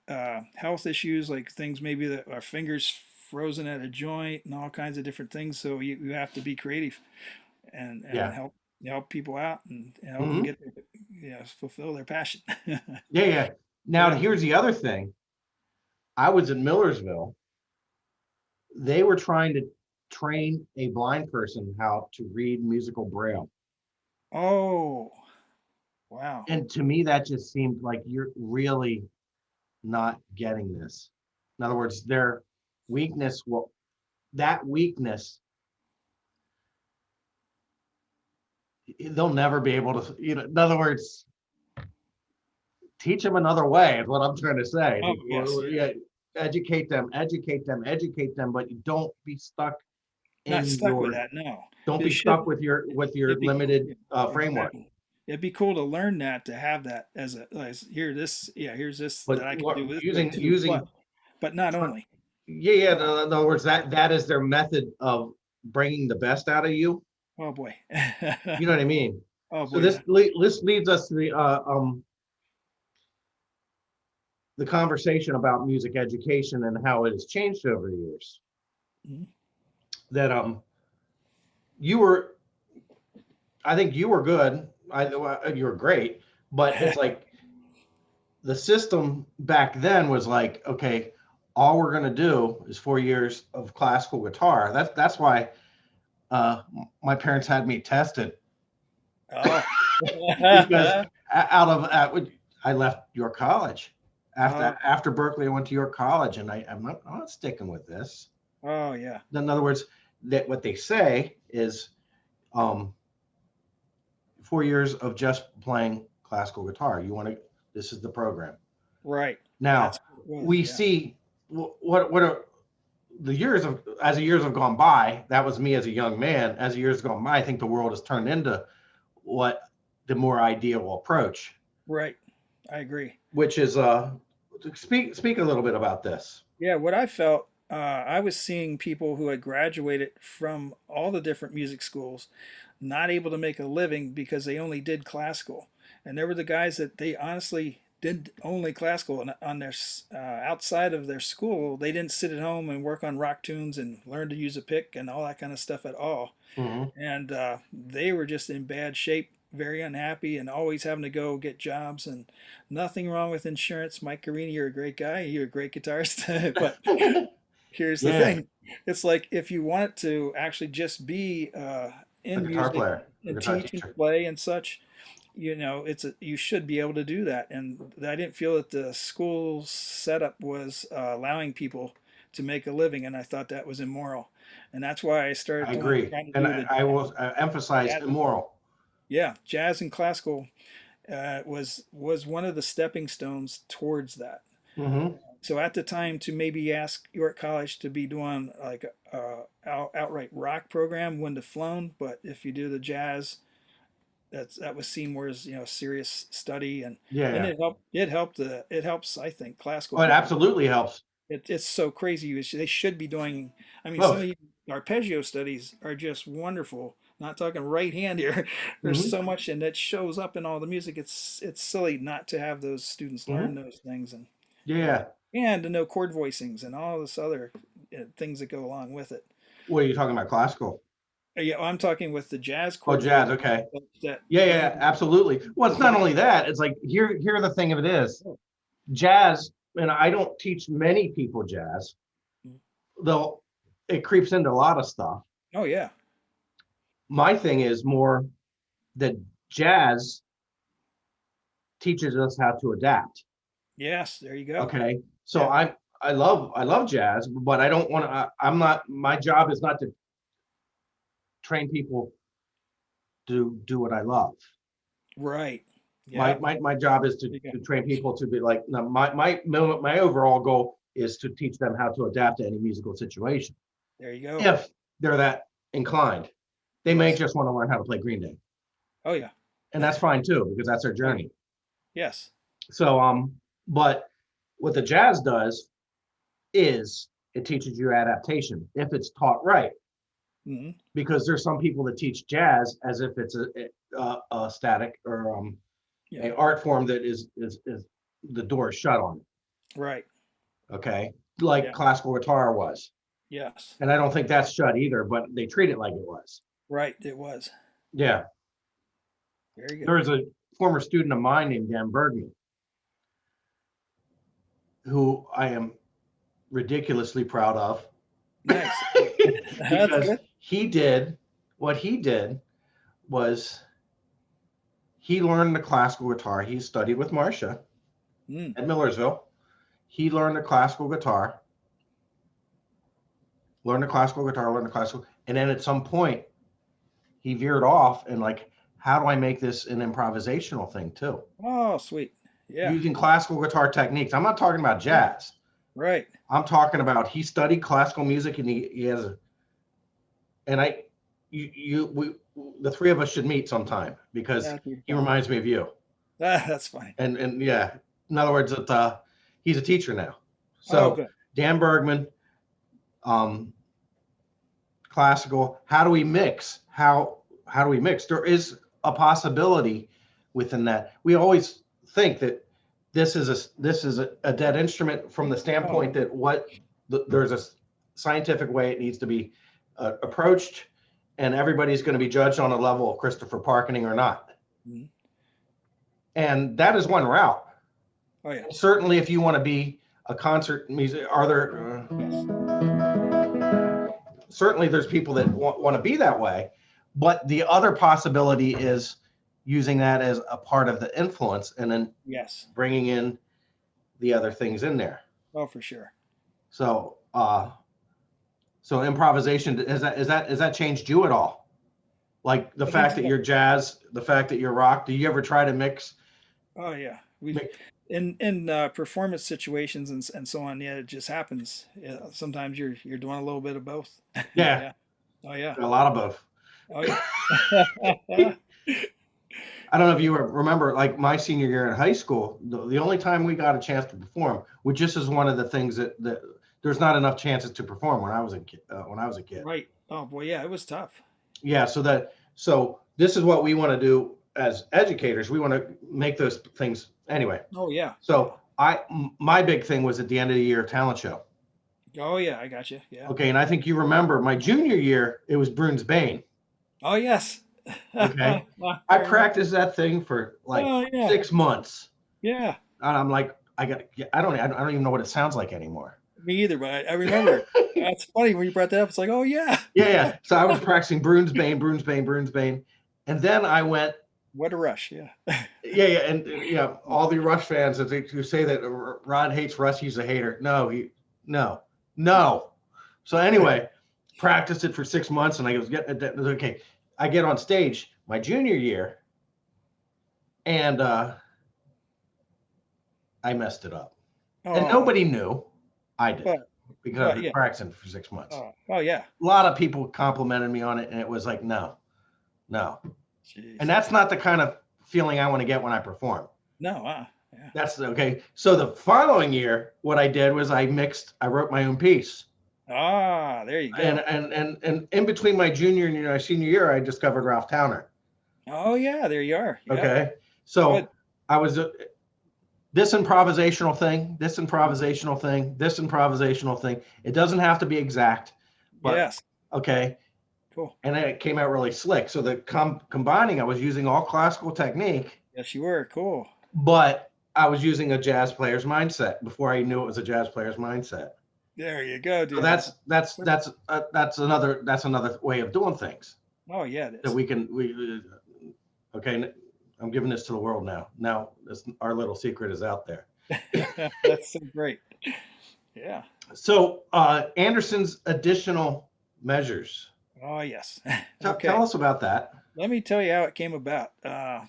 health issues, like things maybe that our fingers frozen at a joint and all kinds of different things. So you have to be creative and yeah. help people out and help them Hmm. get their, fulfill their passion. Yeah, yeah. Now Yeah. here's the other thing. I was in Millersville. They were trying to train a blind person how to read musical braille. Oh, wow. And to me, that just seemed like you're really not getting this. In other words, their weakness will that weakness, they'll never be able to, in other words, teach them another way is what I'm trying to say. Oh, yes, yeah. Yeah, educate them, educate them, educate them, but you don't be stuck Not in stuck with your, that, no. don't It be stuck should, with your it'd be, limited yeah, framework. exactly. It'd be cool to learn that, to have that as here, this, yeah, here's this But that I can what do this way using too, using but not only. yeah, yeah. In other words, that is their method of bringing the best out of you. Oh boy. You know what I mean? Oh So boy, yeah. this leads us to the conversation about music education and how it has changed over the years. Mhm. That you were, I think you were good. You were great, but it's like the system back then was like, okay, all we're gonna do is 4 years of classical guitar. That's why my parents had me tested Oh. because out of I left York College Oh, after Berkeley. I went to York College, and I'm not sticking with this. oh yeah. In other words, that what they say is um, 4 years of just playing classical guitar. You want to, this is the program. Right. Now That's what it was. we Yeah. see what are the years of, as the years have gone by. That was me as a young man. As the years have gone by, I think the world has turned into what the more ideal approach, Right. I agree. which is speak a little bit about this. Yeah, what I felt, I was seeing people who had graduated from all the different music schools not able to make a living because they only did classical. And there were the guys that they honestly did only classical, and on their outside of their school, they didn't sit at home and work on rock tunes and learn to use a pick and all that kind of stuff at all. Hmm. And they were just in bad shape, very unhappy, and always having to go get jobs. And nothing wrong with insurance. Mike Carini, you're a great guy. You're a great guitarist. But here's the Yeah, thing: it's like if you want to actually just be a in guitar music player, a and guitar teach and teacher. play and such, you should be able to do that. And I didn't feel that the school setup was allowing people to make a living, and I thought that was immoral. And that's why I started I doing agree, trying to and do the I will emphasize jazz. immoral. Yeah, jazz and classical was one of the stepping stones towards that. Hmm. So at the time, to maybe ask York College to be doing like a outright rock program wouldn't have flown, but if you do the jazz, that was seen more as serious study, Yeah, and yeah. it helps, I think, classical Oh, it people. absolutely helps. It's so crazy. They should be doing. I mean, some of Both. the arpeggio studies are just wonderful. Not talking right hand here. There's Hmm. so much, and that shows up in all the music. It's silly not to have those students learn Hmm. those things, and Yeah. and to know chord voicings and all this other things that go along with it. What are you talking about? Classical? Yeah, I'm talking with the jazz Oh, chord voice jazz. Okay. that Yeah, learn. yeah, absolutely. Well, it's not only that. It's like here the thing of it is, jazz, and I don't teach many people jazz, though it creeps into a lot of stuff. Oh yeah, My thing is more that jazz teaches us how to adapt. yes, there you go. Okay. So Yeah, I love jazz, but I don't want to, I'm not, my job is not to train people to do what I love. right. My Yeah, my job is there you go. to train people to be like, no, my overall goal is to teach them how to adapt to any musical situation There you go. if they're that inclined. They may Yes. just want to learn how to play Green Day, Oh yeah. and that's fine too because that's their Oh yeah. journey. Yes. So but what the jazz does is it teaches you adaptation if it's taught right. Hmm. Because there's some people that teach jazz as if it's a static or Yeah. a art form that is the door is shut on it. Right. Okay, like Yeah. classical guitar was, Yes. and I don't think that's shut either, but they treat it like it was. Right. It was Yeah, very good. there was a former student of mine named Dan Bergman who I am ridiculously proud of Nice. That's because good. he did what he did was he learned the classical guitar. He studied with Marcia Mm. at Millersville. He learned the classical guitar, learned the classical, and then at some point he veered off and like, how do I make this an improvisational thing too? Oh, sweet. Yeah. Using classical guitar techniques. I'm not talking about Yeah. jazz. Right. I'm talking about he studied classical music and he has a, and I, we, the three of us should meet sometime because That'd be he fun. reminds me of you. That's funny. And yeah, in other words, that he's a teacher now. Oh, So good. Dan Bergman, classical. How do we mix? How do we mix? There is a possibility within that. We always think that this is a dead instrument from the standpoint that there's a scientific way it needs to be approached, and everybody's going to be judged on a level of Christopher Parkening or not. Mhm. And that is one route. Oh yeah. Certainly, if you want to be a concert music, are there? Certainly, there's people that want to be that way, but the other possibility is using that as a part of the influence, and then Yes. bringing in the other things in there. Oh, for sure. So, so improvisation has that changed you at all? Like the fact that you're jazz, the fact that you're rock. Do you ever try to mix? Oh yeah. We've mix in performance situations and so on. Yeah, it just happens. Yeah, sometimes you're doing a little bit of both. Yeah, Yeah. Oh yeah. a lot of both. Oh yeah. I don't know if you remember, like my senior year in high school, the only time we got a chance to perform, which just is one of the things that there's not enough chances to perform when I was a kid. Right. Oh boy, yeah, it was tough. Yeah, so this is what we want to do as educators. We want to make those things anyway. Oh yeah. So my big thing was at the end of the year talent show. Oh yeah, I got you. Yeah. Okay, and I think you remember my junior year, it was Bruins Bane. Oh yes. Okay, I practiced that thing for like Oh yeah. 6 months, Yeah. and I'm like, I don't even know what it sounds like anymore. Me either, but I remember. That's funny when you brought that up. It's like, oh yeah. Yeah. So I was practicing Bruins Bane, and then I went. What a rush. Yeah. Yeah, and all the Rush fans who say that Rod hates Russ, he's a hater. No. So anyway, practiced it for 6 months, and I was okay. I get on stage my junior year, and I messed it up, and nobody knew I did because I was practicing for 6 months. Oh yeah. A lot of people complimented me on it, and it was like, no. Jeez. And that's not the kind of feeling I want to get when I perform. No, yeah. That's okay. So the following year, what I did was I wrote my own piece. Ah, there you go. And in between my junior and my senior year, I discovered Ralph Towner. Oh yeah, there you are. Yeah. Okay. So good. I was this improvisational thing. It doesn't have to be exact. But, yes. Okay. Cool. And then it came out really slick. So the combining, I was using all classical technique. Yes, you were. Cool. But I was using a jazz player's mindset before I knew it was a jazz player's mindset. There you go, dude. So that's another way of doing things. Oh yeah, it is. That okay. I'm giving this to the world now. Now our little secret is out there. That's so great. Yeah. So Anderson's additional measures. Oh yes. Okay. Tell us about that. Let me tell you how it came about. Kind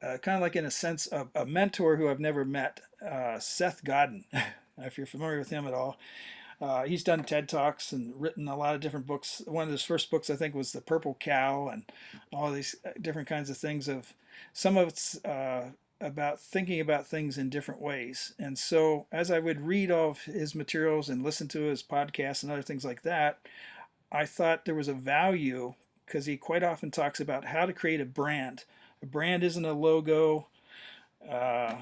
of like in a sense, a mentor who I've never met, Seth Godin. If you're familiar with him at all, he's done TED Talks and written a lot of different books. One of his first books, I think, was The Purple Cow, and all these different kinds of things. Some of it's about thinking about things in different ways. And so, as I would read all of his materials and listen to his podcasts and other things like that, I thought there was a value, because he quite often talks about how to create a brand. A brand isn't a logo, a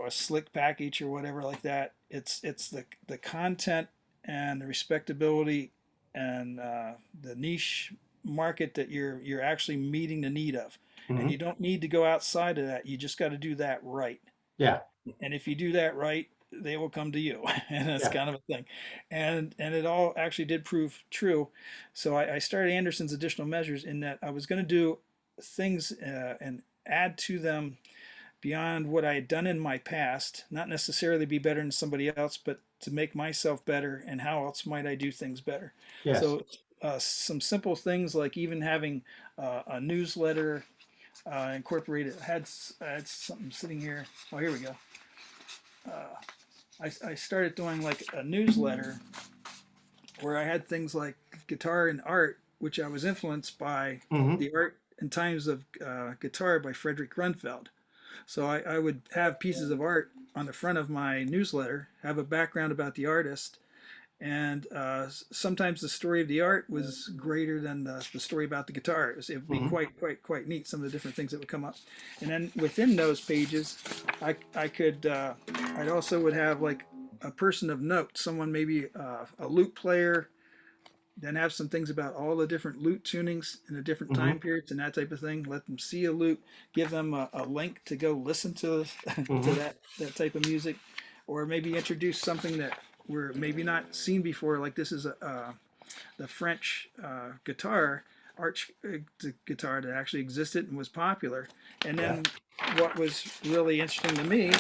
slick package or whatever like that. It's the content and the respectability and the niche market that you're actually meeting the need of. Mm-hmm. And you don't need to go outside of that. You just got to do that right. Yeah. And if you do that right, they will come to you. And that's kind of a thing. And it all actually did prove true. So I started Anderson's additional measures in that I was going to do things and add to them beyond what I had done in my past, not necessarily be better than somebody else, but to make myself better, and how else might I do things better. Yes. So some simple things like even having a newsletter incorporated. I had something sitting here. Oh, here we go. I started doing like a newsletter where I had things like guitar and art, which I was influenced by the Art and Times of Guitar by Frederick Grunfeld. So I would have pieces of art on the front of my newsletter, have a background about the artist, And sometimes the story of the art was greater than the story about the guitar. It would be Mhm. quite neat, some of the different things that would come up. And then within those pages, I could, I'd also would have like a person of note, someone maybe a lute player, then have some things about all the different lute tunings in the different time Mhm. periods and that type of thing. Let them see a lute, give them a link to go listen to to Mhm. that type of music, or maybe introduce something that we're maybe not seen before. Like this is the French guitar arch guitar that actually existed and was popular. And Yeah. then what was really interesting to me,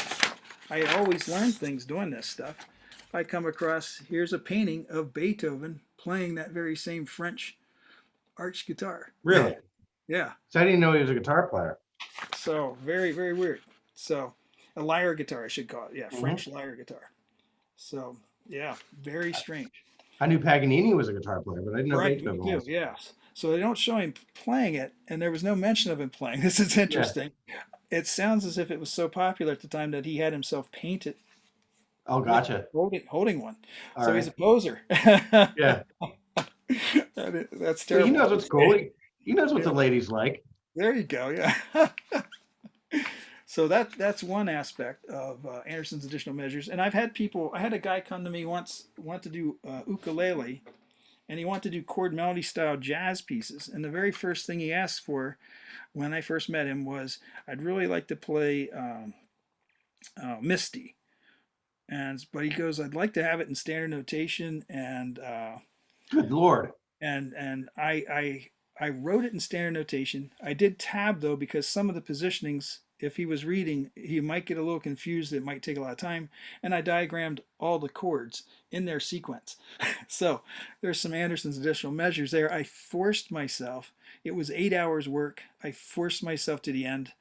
I always learn things doing this stuff. I come across here's a painting of Beethoven playing that very same French arch guitar. Really? Yeah. So I didn't know he was a guitar player. So very weird. So a lyre guitar, I should call it. Yeah, Mhm. French lyre guitar. So yeah, very strange. I knew Paganini was a guitar player, but I didn't know Right, me Beethoven too. was. Yes. So they don't show him playing it, and there was no mention of him playing. This is Yeah. interesting. It sounds as if it was so popular at the time that he had himself painted Oh, with gotcha. holding one. All So he's right. a poser. Yeah. That's Well, he terrible knows to what's cool. say. He knows what Yeah, the ladies like. there you go. Yeah. So that's one aspect of Anderson's additional measures. And I've had people. I had a guy come to me once, want to do ukulele, and he wanted to do chord melody style jazz pieces. And the very first thing he asked for when I first met him was, "I'd really like to play Misty." And but he goes, "I'd like to have it in standard notation Good Lord. and I wrote it in standard notation. I did tab though because some of the positionings, if he was reading, he might get a little confused. It might take a lot of time, and I diagrammed all the chords in their sequence. So there's some Anderson's additional measures there. I forced myself. It was 8 hours work. I forced myself to the end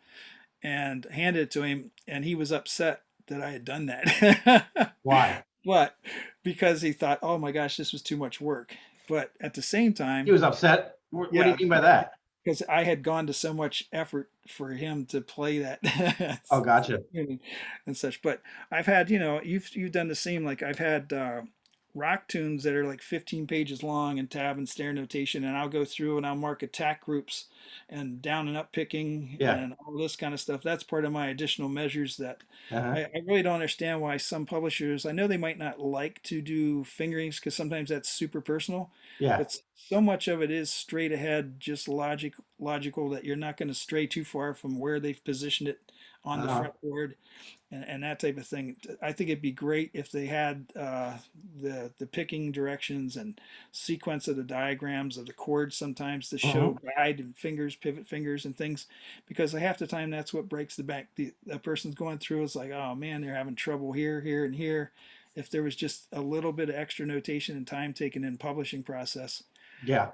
and handed it to him, and he was upset that I had done that. Why? But because he thought, oh my gosh, this was too much work. But at the same He time, was upset. What do you yeah, mean by that? because I had gone to so much effort for him to play that Oh, gotcha. and such. But I've had, you've done the same. Like I've had rock tunes that are like 15 pages long and tab and stair notation, and I'll go through and I'll mark attack groups and down and up picking Yeah. and all this kind of stuff. That's part of my additional measures that Uh-huh. I really don't understand why some publishers, I know they might not like to do fingerings because sometimes that's super personal, Yeah. but so much of it is straight ahead, just logical that you're not going to stray too far from where they've positioned it on the Uh-huh. fretboard and that type of thing. I think it'd be great if they had the picking directions and sequence of the diagrams of the chords sometimes to Uh-huh. show guide and fingers, pivot fingers and things, because half the time that's what breaks the bank. The person's going through is like, oh man, they're having trouble here, and here. If there was just a little bit of extra notation and time taken in publishing process, Yeah.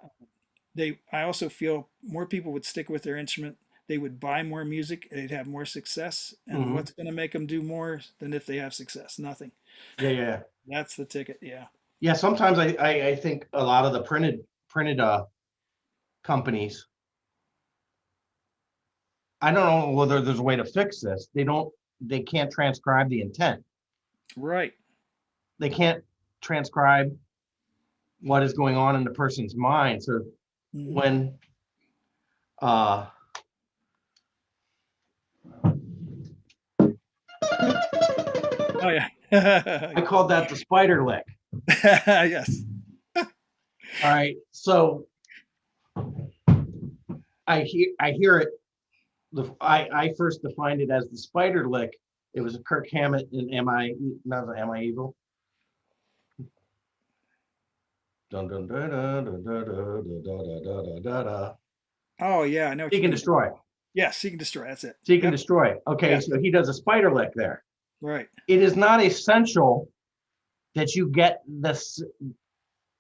I also feel more people would stick with their instrument. They would buy more music. They'd have more success. And Hmm. what's going to make them do more than if they have success? Nothing. Yeah. Yeah. That's the ticket. Yeah. Yeah. Sometimes I think a lot of the printed companies, I don't know whether there's a way to fix this. They can't transcribe the intent. Right. They can't transcribe what is going on in the person's mind. So Hmm. when uh Oh yeah. I called that the spider lick. Yes. All right. So I hear it. I first defined it as the spider lick. It was a Kirk Hammett in Am I Evil? Dun, dun, dun, dun, dun, dun, dun, dun, dun, dun, dun, dun, dun. Oh yeah. I know what Seek you and mean. destroy. Yeah. Seek and destroy. That's it. Seek and Yep. destroy. Okay, Yeah. so he does a spider lick there. Right. It is not essential that you get this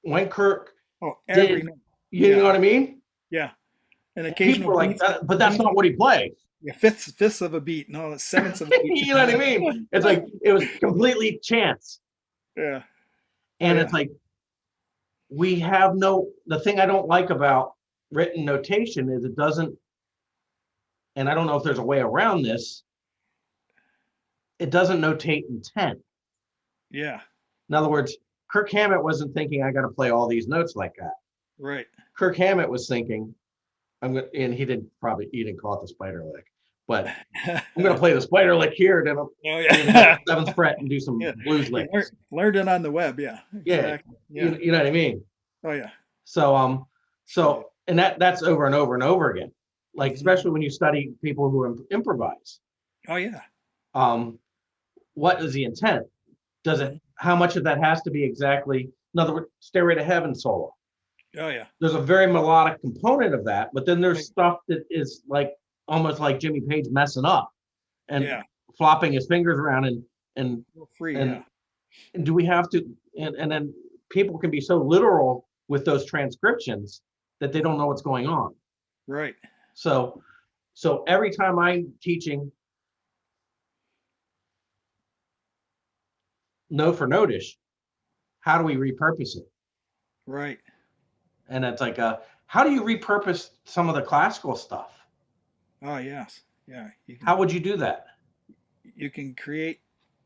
when Kirk Oh, every did, note. you know Yeah. what I mean? Yeah. An And people occasional are like beat. that, but that's not what he plays. Yeah. Fifths of a beat. No, sevenths of a beat. You know what I mean? It's like it was completely chance. Yeah. Oh And yeah. it's like the thing I don't like about written notation is it doesn't, and I don't know if there's a way around this, it doesn't notate intent. Yeah. In other words, Kirk Hammett wasn't thinking I got to play all these notes like that. Right. Kirk Hammett was thinking, and he didn't call it the spider lick, but I'm going to play the spider lick here, then Oh I'm yeah. going to hit the seventh fret and do some Yeah. blues He licks. learned it on the web. Yeah. Yeah, Exactly. Yeah. you know what I mean. Oh yeah. So and that's over and over and over again, like Mhm. especially when you study people who improvise. Oh yeah. What is the intent? Does it? Mhm. How much of that has to be exactly? In other words, Stairway to Heaven solo. Oh yeah. There's a very melodic component of that, but then there's Right. stuff that is like almost like Jimmy Page messing up and Yeah. flopping his fingers around and Feel free. and Yeah. and do we have to? And then people can be so literal with those transcriptions that they don't know what's going on. Right. So every time I'm teaching note for notice, how do we repurpose it? Right. And it's like, how do you repurpose some of the classical stuff? Oh yes. Yeah. How would you do that? You can create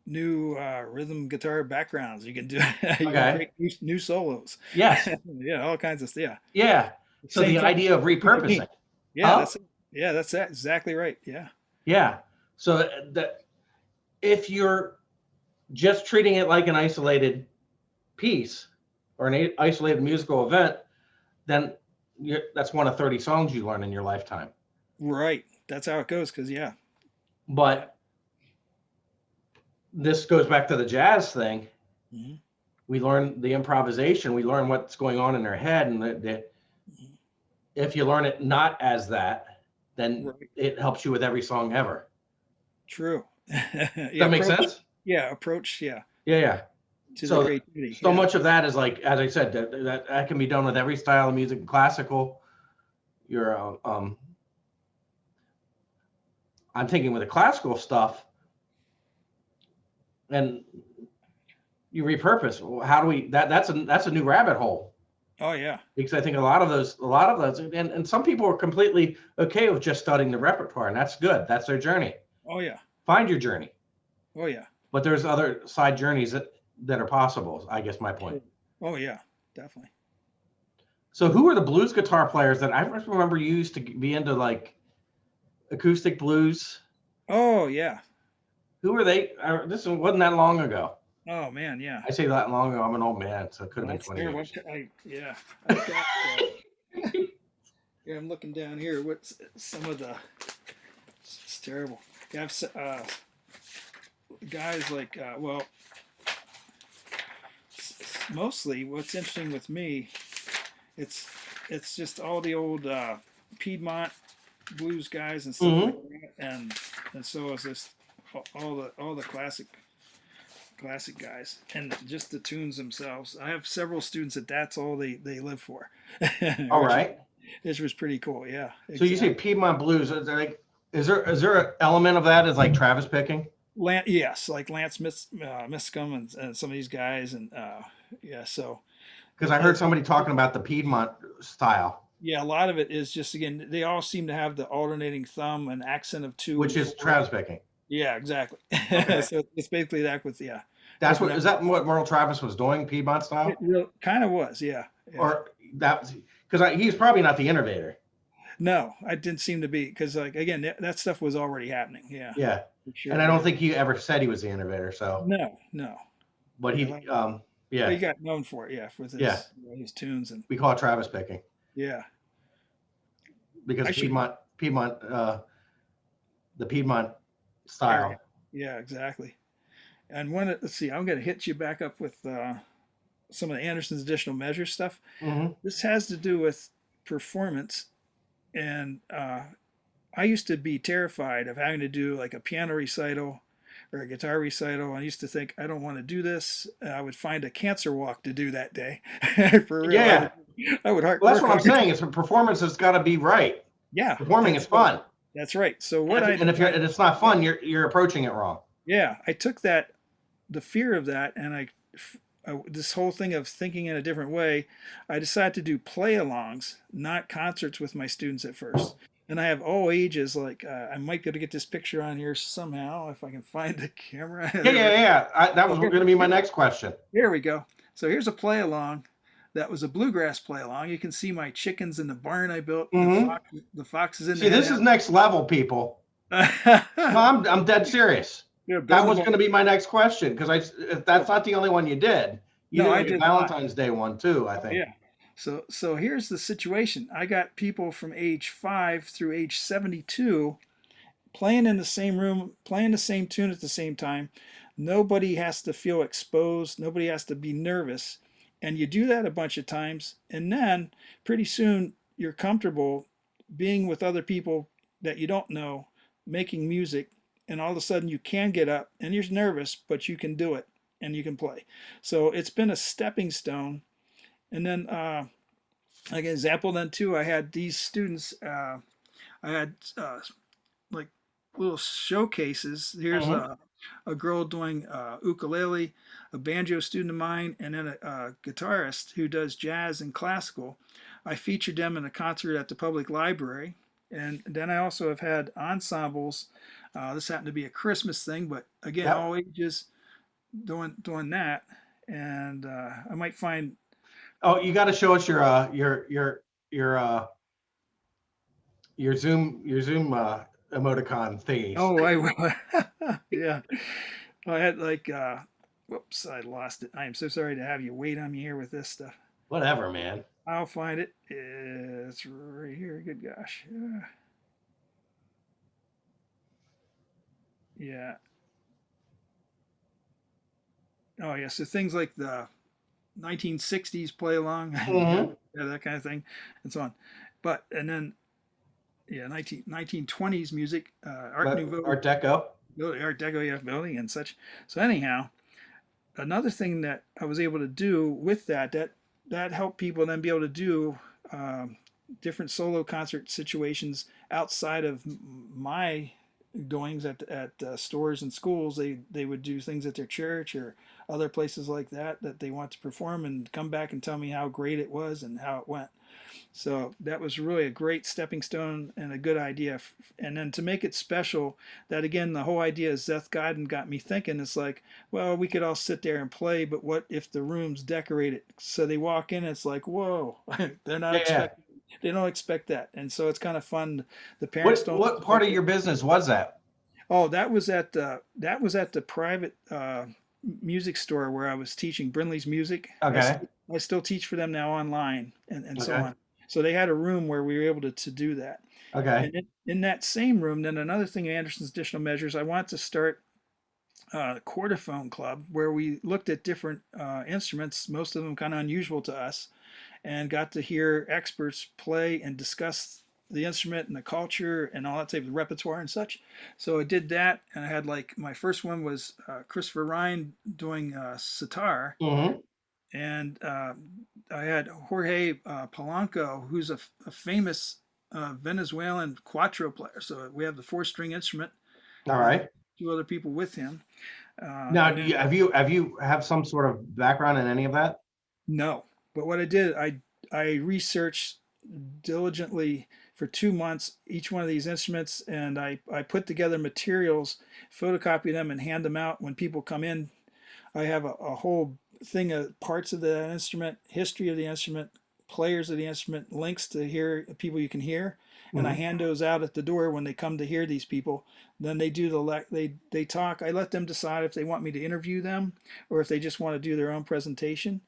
new rhythm guitar backgrounds. You can do you can Okay. create new solos. Yes. Yeah, all kinds of stuff. Yeah. Yeah. So Same the thing. idea of repurposing. Yeah, Huh? that's it. Yeah, that's that. Exactly right. Yeah. Yeah. So that if you're just treating it like an isolated piece or an isolated musical event, then that's one of 30 songs you learn in your lifetime. Right. That's how it goes. Because yeah. But this goes back to the jazz thing. Mhm. We learn the improvisation. We learn what's going on in their head, and if you learn it not as that, then Right. it helps you with every song ever. True. Does Yeah. that make sense? Yeah. Approach. Yeah. Yeah. To the So creativity. so Yeah. much of that is like, as I said, that can be done with every style of music. Classical, you're I'm thinking with the classical stuff, and you repurpose. How do we? That's a new rabbit hole, Oh yeah. because I think a lot of those, and some people are completely okay with just studying the repertoire, and that's good. That's their journey. Oh yeah. Find your journey, Oh yeah. but there's other side journeys that are possible. I guess my point. Oh yeah. Definitely. So, who are the blues guitar players that I remember you used to be into, like acoustic blues? Oh yeah. Who are they? This wasn't that long ago. Oh man. Yeah. I say that long ago. I'm an old man, so it could have been That's 20 terrible. years. Yeah. I've got, yeah, I'm looking down here. What's some of the? It's terrible. You have guys like mostly what's interesting with me, it's it's just all the old Piedmont blues guys and stuff like that, and so is this all the classic guys and just the tunes themselves. I have several students that's all they live for. All right. Which was pretty cool. Yeah. So you say Piedmont blues. Is there an element of that as like Travis picking? Yes, like Lance Miscom and some of these guys, and yeah, so Because I heard somebody talking about the Piedmont style, yeah, a lot of it is just again they all seem to have the alternating thumb and accent of two which and is four. Travis picking. Yeah, exactly. Okay. So it's basically that with Is that what Merle Travis was doing, Piedmont style? It kind of was, yeah. Or that because he's probably not the innovator. No, I didn't seem to be because like again that stuff was already happening. Yeah, Yeah. for sure. And I don't think he ever said he was the innovator. So, No. but he, Well, he got known for it, yeah, with his tunes and we call it Travis picking yeah. because I should- the Piedmont style. Yeah, exactly. And let's see, I'm going to hit you back up with some of the Anderson's additional measure stuff. Mm-hmm. This has to do with performance, and I used to be terrified of having to do like a piano recital or a guitar recital. I used to think I don't want to do this. I would find a cancer walk to do that day. For real, Yeah. I would Well, that's what I'm saying. It's a performance that's got to be right. Yeah, Performing is fun. That's right. So And if it's not fun, you're approaching it wrong. Yeah, I took the fear of that, and this whole thing of thinking in a different way, I decided to do play-alongs, not concerts with my students at first. And I have all ages. Like I might be able to get this picture on here somehow if I can find the camera. Yeah. That was going to be my next question. Here we go. So here's a play along. That was a bluegrass play along. You can see my chickens in the barn I built. Hmm. The foxes in the See, this is hen next level, people. No, house. I'm dead serious. Yeah, That building was them going all. to be my next question because if that's not the only one you did, you No, did I like a did a lot. Valentine's Day one too, I Oh think. yeah. So here's the situation. I got people from age 5 through age 72 playing in the same room, playing the same tune at the same time. Nobody has to feel exposed. Nobody has to be nervous. And you do that a bunch of times, and then pretty soon you're comfortable being with other people that you don't know, making music, and all of a sudden you can get up and you're nervous, but you can do it and you can play. So it's been a stepping stone. And then, like an example, then too, I had these students. I had like little showcases. Here's Hmm. a girl doing ukulele, a banjo student of mine, and then a guitarist who does jazz and classical. I featured them in a concert at the public library. And then I also have had ensembles. This happened to be a Christmas thing, but again, Yep. all ages doing that. And I might find. Oh, you got to show us your your Zoom emoticon thingies. Oh, I yeah. I had like. Whoops, I lost it. I am so sorry to have you wait on me here with this stuff. Whatever, man. I'll find it. It's right here. Good gosh. Yeah. Oh, yeah. So things like the 1960s play along, yeah, Hmm. that kind of thing, and so on. But, and then, yeah, 1920s music, Art But Nouveau, Art Deco. Art Deco, yeah, building and such. So, anyhow, another thing that I was able to do with that helped people then be able to do um, different solo concert situations outside of my goings at stores and schools. They would do things at their church or other places like that they want to perform and come back and tell me how great it was and how it went. So that was really a great stepping stone and a good idea. And then to make it special, that again, the whole idea is Seth Godin got me thinking. It's like, well, we could all sit there and play, but what if the room's decorated? So they walk in, it's like, whoa, they're not Yeah, yeah. expecting, they don't expect that. And so it's kind of fun. The parents What don't what part expect of it. your business was that? Oh, that was at the private music store where I was teaching Brindley's music. Okay. I still teach for them now online and so Okay. on. So they had a room where we were able to do that. Okay. And in that same room, then another thing, Anderson's additional measures, I want to start a quarterphone club where we looked at different instruments, most of them kind of unusual to us, and got to hear experts play and discuss the instrument and the culture and all that type of repertoire and such. So I did that, and I had like my first one was Christopher Ryan doing sitar, Hmm. and I had Jorge Polanco, who's a famous Venezuelan cuatro player. So we have the four-string instrument, All and right. two other people with him. Now, And then have you have some sort of background in any of that? no, but what I did, I researched diligently for 2 months each one of these instruments, and I put together materials, photocopy them, and hand them out when people come in. I have a whole thing of parts of the instrument, history of the instrument, players of the instrument, links to hear people you can hear, and I Hmm. hand those out at the door when they come to hear these people. Then they do they talk. I let them decide if they want me to interview them or if they just want to do their own presentation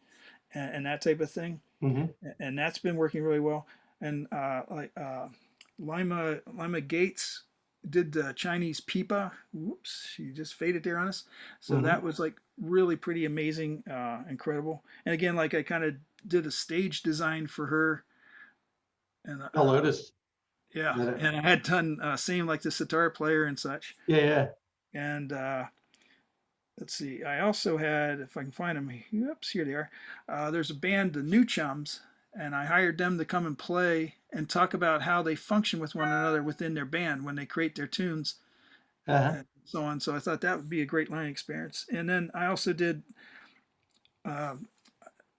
and that type of thing. Hmm. And that's been working really well. And Lima Gates did the Chinese pipa. Whoops, she just faded there on us. So Hmm. that was like really pretty amazing, incredible. And again, like I kind of did a stage design for her, and Oh, Lotus. yeah, That it? and I had done same like the sitar player and such. Yeah, yeah. And let's see, I also had, if I can find them, oops, here they are. There's a band, the New Chums, and I hired them to come and play and talk about how they function with one another within their band when they create their tunes Uh-huh. and so on. So I thought that would be a great learning experience. And then I also did.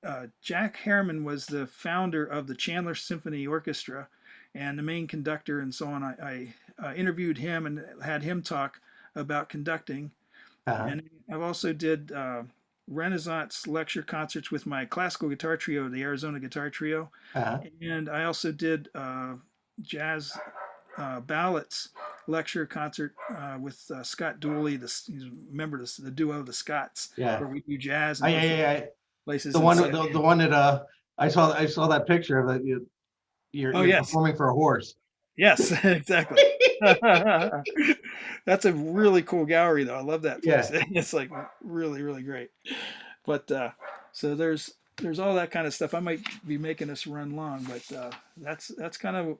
Uh, Jack Harriman was the founder of the Chandler Symphony Orchestra and the main conductor and so on. I interviewed him and had him talk about conducting. Uh-huh. And I've also did Renaissance lecture concerts with my classical guitar trio, the Arizona Guitar Trio, Uh-huh. and I also did jazz ballads lecture concert with Scott Dooley. He's a member of the duo, the Scots, Yeah. where we do jazz Oh, and yeah, yeah, yeah. places. The one, the one that I saw that picture of that Oh you're yes, performing for a horse. yes, exactly. That's a really cool gallery, though. I love that place. Yeah. It's like really, really great. But so there's all that kind of stuff. I might be making us run long, but that's kind of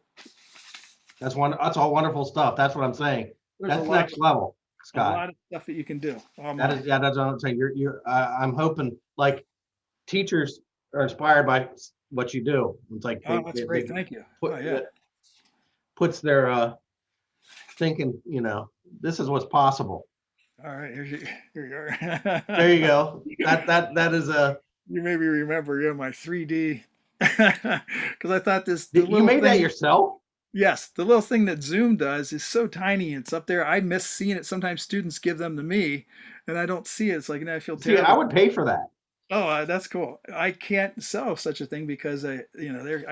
That's all wonderful stuff. That's what I'm saying. there's That's next level, a Scott. lot of stuff that you can do. Oh That my. is, yeah, that's what I'm saying. I'm hoping like teachers are inspired by what you do. It's like Oh, that's great. Thank you. put, Oh yeah. puts their thinking, this is what's possible. All right, here you are. There you go. That is a. You maybe remember, yeah, my 3D, because I thought the You little made that thing. yourself? Yes, the little thing that Zoom does is so tiny. It's up there. I miss seeing it. Sometimes students give them to me, and I don't see it. It's like, I feel See, I terrible. would pay for that. Oh, that's cool. I can't sell such a thing because I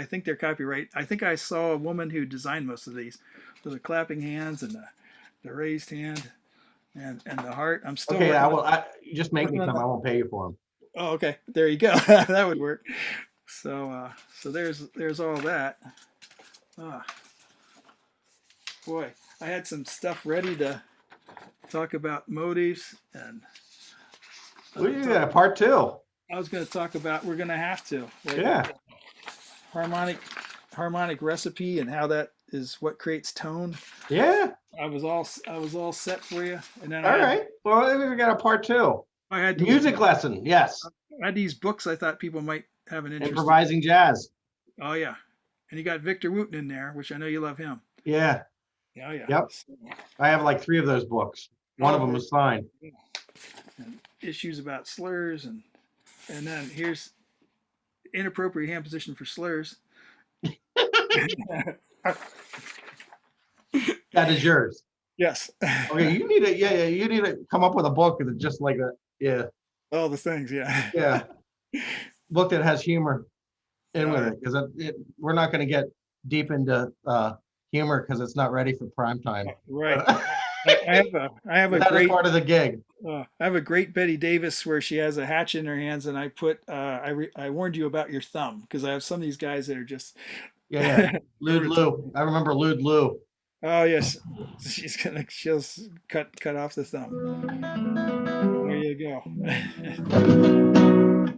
think they're copyright. I think I saw a woman who designed most of these, the clapping hands and the raised hand and the heart. I'm still Okay, working on. you just make me some. I won't pay you for them. Oh, okay. There you go. That would work. So there's all that. Ah, boy, I had some stuff ready to talk about motives, and Well, you got a part two. I was going to talk about. We're going to have to. Right? Yeah. Harmonic recipe and how that is what creates tone. Yeah. I was all set for you, and then All right. Well, we got a part two. I had Music lesson. Yes. I had these books I thought people might have an interest Improvising jazz. in. Oh yeah, and you got Victor Wooten in there, which I know you love him. Yeah. Oh yeah. Yep. I have like 3 of those books. One of them was signed. And issues about slurs and then here's inappropriate hand position for slurs. That is yours. Yes. Okay, you need to, yeah, you need to come up with a book that's just like that. Yeah. All the things, yeah. Yeah. Book that has humor in with it, because we're not going to get deep into humor because it's not ready for prime time. Right. I have a That great is part of the gig. I have a great Betty Davis where she has a hatchet in her hands, and I put I warned you about your thumb, because I have some of these guys that are just Yeah. Lude Lou. I remember Lude Lou. Oh yes, she'll cut off the thumb. There you go.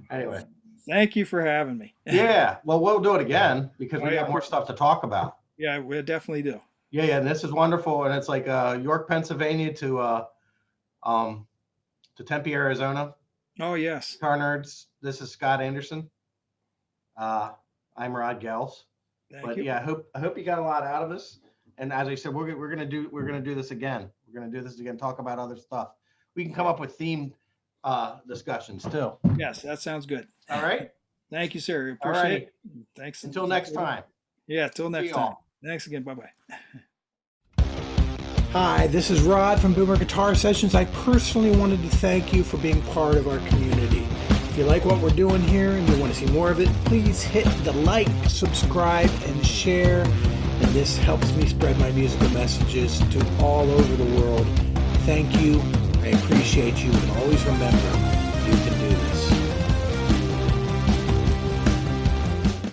Anyway. Thank you for having me. Yeah. Well, we'll do it again because we got more stuff to talk about. Yeah, we definitely do. Yeah, yeah. And this is wonderful. And it's like York, Pennsylvania to Tempe, Arizona. Oh yes. Guitar Nerds. This is Scott Anderson. I'm Rod Gels. Thank you. Yeah, I hope you got a lot out of this. And as I said, we're gonna do this again. We're gonna do this again. Talk about other stuff. We can come up with themed discussions too. Yes, that sounds good. All right. Thank you, sir. Appreciate it. Thanks. Until next time. Yeah, till next See time. y'all. Thanks again. Bye-bye. Hi, this is Rod from Boomer Guitar Sessions. I personally wanted to thank you for being part of our community. If you like what we're doing here and you want to see more of it, please hit the like, subscribe, and share. And this helps me spread my musical messages to all over the world. Thank you. I appreciate you. And always remember, you can do